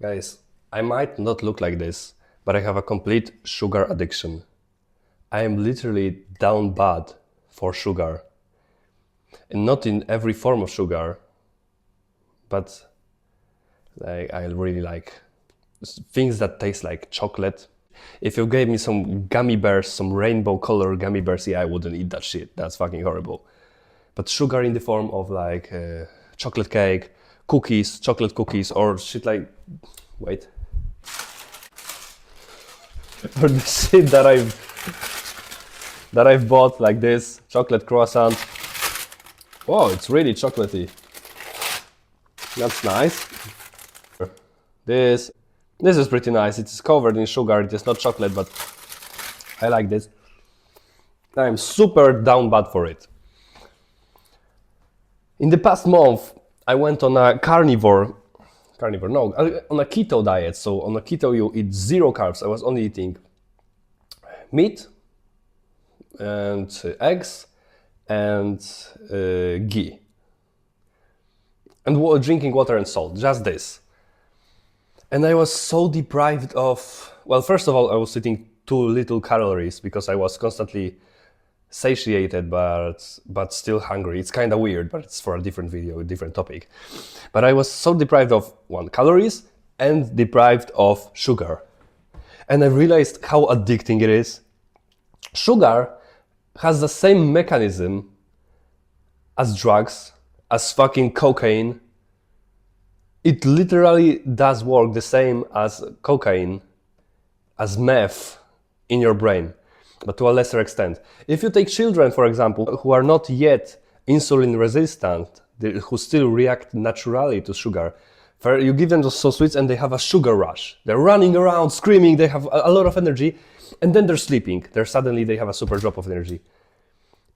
Guys, I might not look like this, but I have a complete sugar addiction. I am literally down bad for sugar. And not in every form of sugar, but I really like things that taste like chocolate. If you gave me some gummy bears, some rainbow color gummy bears, yeah, I wouldn't eat that shit. That's fucking horrible. But sugar in the form of like chocolate cake, cookies, chocolate cookies, or shit like, wait. Or the shit that I've bought, like this chocolate croissant. Whoa, it's really chocolatey. That's nice. This is pretty nice. It's covered in sugar. It is not chocolate, but I like this. I'm super down bad for it. In the past month, I went on a on a keto diet. So on a keto, you eat 0 carbs. I was only eating meat and eggs and ghee. And drinking water and salt, just this. And I was so deprived of, well, first of all, I was eating too little calories because I was constantly satiated but still hungry. It's kind of weird, but it's for a different video, a different topic. But I was so deprived of, 1, calories and deprived of sugar. And I realized how addicting it is. Sugar has the same mechanism as drugs, as fucking cocaine. It literally does work the same as cocaine, as meth in your brain, but to a lesser extent. If you take children, for example, who are not yet insulin resistant, who still react naturally to sugar, you give them those so sweets and they have a sugar rush. They're running around, screaming, they have a lot of energy, and then they're sleeping. Suddenly they have a super drop of energy.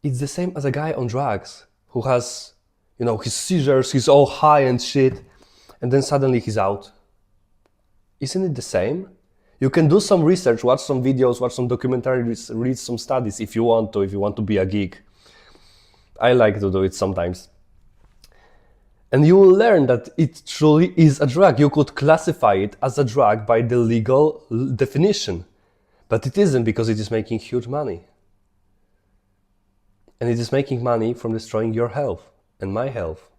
It's the same as a guy on drugs who has, his seizures, he's all high and shit, and then suddenly he's out. Isn't it the same? You can do some research, watch some videos, watch some documentaries, read some studies if you want to be a geek. I like to do it sometimes. And you will learn that it truly is a drug. You could classify it as a drug by the legal definition. But it isn't, because it is making huge money. And it is making money from destroying your health and my health.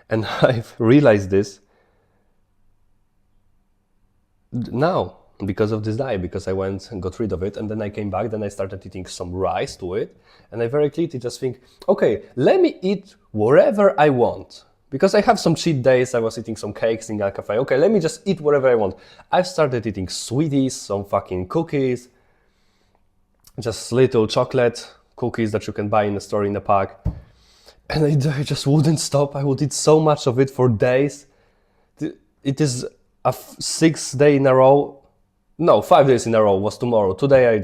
And I've realized this now because of this diet, because I went and got rid of it, and then I came back, then I started eating some rice to it, and I very clearly just think, okay, let me eat whatever I want. Because I have some cheat days, I was eating some cakes in a cafe, okay, let me just eat whatever I want. I've started eating sweeties, some fucking cookies, just little chocolate cookies that you can buy in the store in a pack. And I just wouldn't stop. I would eat so much of it for days. It is a 6 day in a row. No, 5 days in a row was tomorrow. Today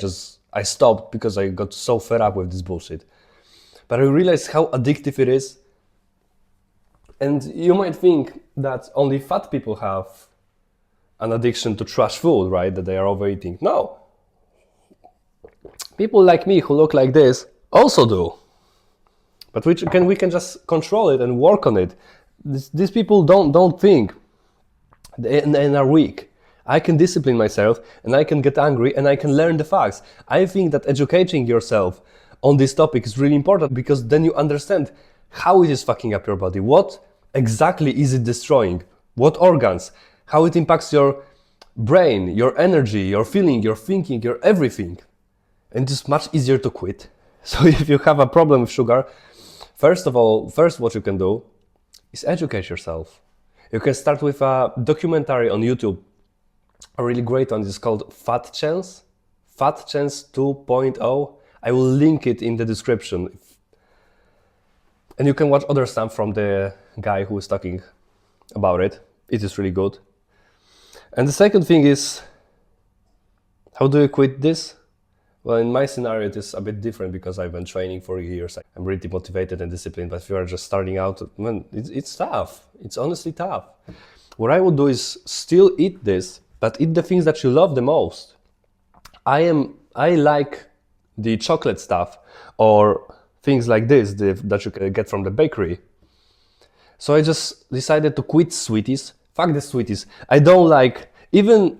I stopped because I got so fed up with this bullshit. But I realized how addictive it is. And you might think that only fat people have an addiction to trash food, right? That they are overeating. No. People like me who look like this also do. But we can just control it and work on it. These people don't think and are weak. I can discipline myself and I can get angry and I can learn the facts. I think that educating yourself on this topic is really important, because then you understand how it is fucking up your body. What exactly is it destroying? What organs? How it impacts your brain, your energy, your feeling, your thinking, your everything. And it's much easier to quit. So if you have a problem with sugar, first what you can do is educate yourself. You can start with a documentary on YouTube. A really great one is called Fat Chance 2.0. I will link it in the description. And you can watch other stuff from the guy who is talking about it. It is really good. And the second thing is, how do you quit this? Well, in my scenario, it is a bit different because I've been training for years. I'm really motivated and disciplined, but if you are just starting out, man, it's tough. It's honestly tough. What I would do is still eat this, but eat the things that you love the most. I like the chocolate stuff or things like this that you can get from the bakery. So I just decided to quit sweeties. Fuck the sweeties. I don't like even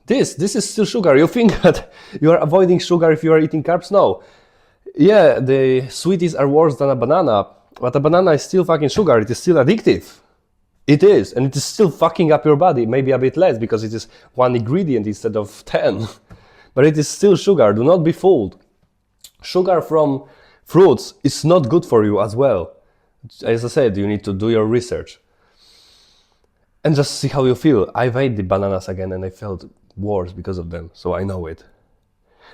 this. This is still sugar. You think that you are avoiding sugar if you are eating carbs? No. Yeah, the sweeties are worse than a banana, but a banana is still fucking sugar. It is still addictive. It is, and it is still fucking up your body. Maybe a bit less because it is one ingredient instead of 10. But it is still sugar. Do not be fooled. Sugar from fruits is not good for you as well. As I said, you need to do your research and just see how you feel. I've ate the bananas again and I felt worse because of them, so I know it.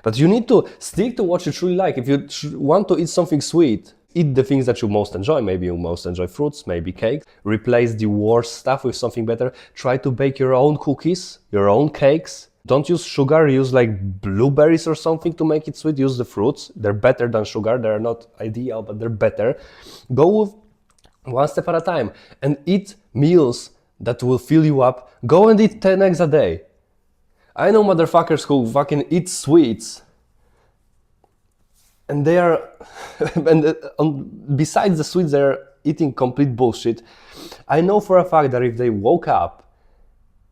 But you need to stick to what you truly like. If you want to eat something sweet, eat the things that you most enjoy. Maybe you most enjoy fruits, maybe cakes. Replace the worst stuff with something better. Try to bake your own cookies, your own cakes. Don't use sugar, use like blueberries or something to make it sweet. Use the fruits. They're better than sugar. They're not ideal, but they're better. Go with one step at a time and eat meals that will fill you up. Go and eat 10 eggs a day. I know motherfuckers who fucking eat sweets and they are, besides the sweets, they're eating complete bullshit. I know for a fact that if they woke up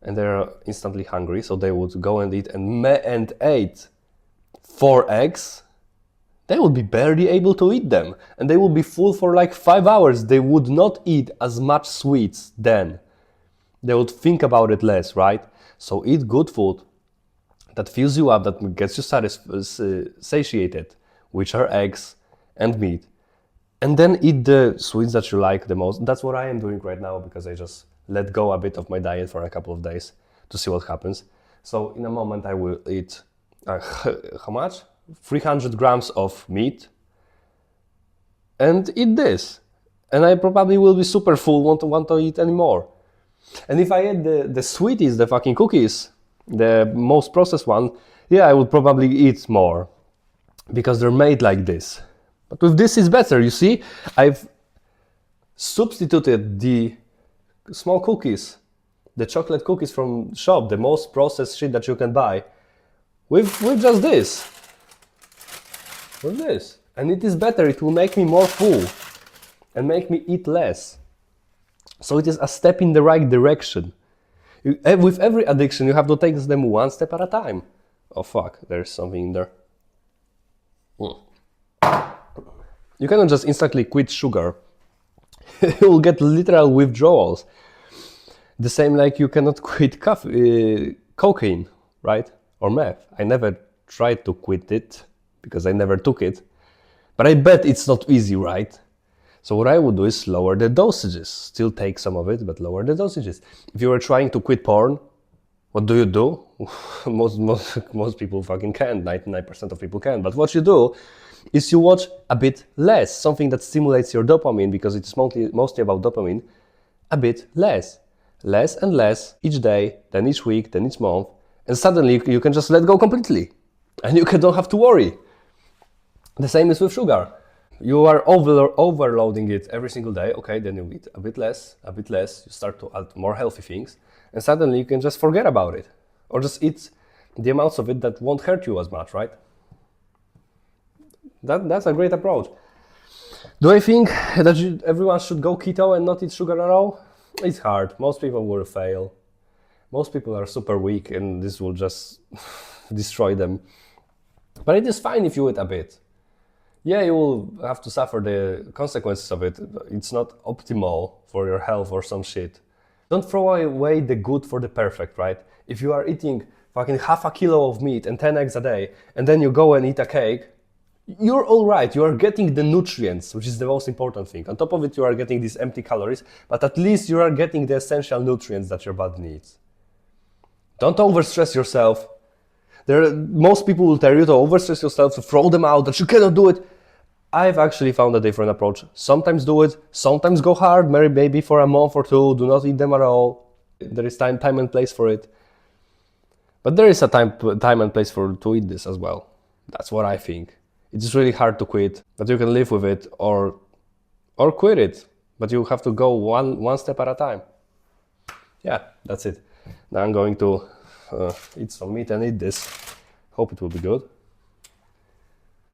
and they're instantly hungry, so they would go and eat and ate 4 eggs, they would be barely able to eat them. And they would be full for like 5 hours. They would not eat as much sweets then. They would think about it less, right? So eat good food that fills you up, that gets you satiated, which are eggs and meat. And then eat the sweets that you like the most. That's what I am doing right now because I just let go a bit of my diet for a couple of days to see what happens. So in a moment I will eat, how much? 300 grams of meat and eat this. And I probably will be super full, won't want to eat anymore. And if I eat the sweeties, the fucking cookies, the most processed one, yeah, I would probably eat more because they're made like this. But with this it's better, you see? I've substituted the small cookies, the chocolate cookies from shop, the most processed shit that you can buy, with just this. With this. And it is better, it will make me more full and make me eat less. So it is a step in the right direction. With every addiction, you have to take them one step at a time. Oh fuck, there's something in there. You cannot just instantly quit sugar. You will get literal withdrawals. The same like you cannot quit cocaine, right? Or meth. I never tried to quit it because I never took it. But I bet it's not easy, right? So what I would do is lower the dosages. Still take some of it, but lower the dosages. If you were trying to quit porn, what do? most people fucking can. 99% of people can. But what you do is you watch a bit less. Something that stimulates your dopamine, because it's mostly about dopamine. A bit less. Less and less each day, then each week, then each month. And suddenly you can just let go completely. And you don't have to worry. The same is with sugar. You are overloading it every single day. Okay, then you eat a bit less. You start to add more healthy things. And suddenly you can just forget about it. Or just eat the amounts of it that won't hurt you as much, right? That's a great approach. Do I think that everyone should go keto and not eat sugar at all? It's hard. Most people will fail. Most people are super weak and this will just destroy them. But it is fine if you eat a bit. Yeah, you will have to suffer the consequences of it. It's not optimal for your health or some shit. Don't throw away the good for the perfect, right? If you are eating fucking half a kilo of meat and 10 eggs a day, and then you go and eat a cake, you're all right. You are getting the nutrients, which is the most important thing. On top of it, you are getting these empty calories, but at least you are getting the essential nutrients that your body needs. Don't overstress yourself. Most people will tell you to overstress yourself, to throw them out, that you cannot do it. I've actually found a different approach. Sometimes do it, sometimes go hard, maybe for a month or two, do not eat them at all. There is time and place for it. But there is a time and place to eat this as well. That's what I think. It's really hard to quit, but you can live with it or quit it. But you have to go one step at a time. Yeah, that's it. Now I'm going to eat some meat and eat this. Hope it will be good.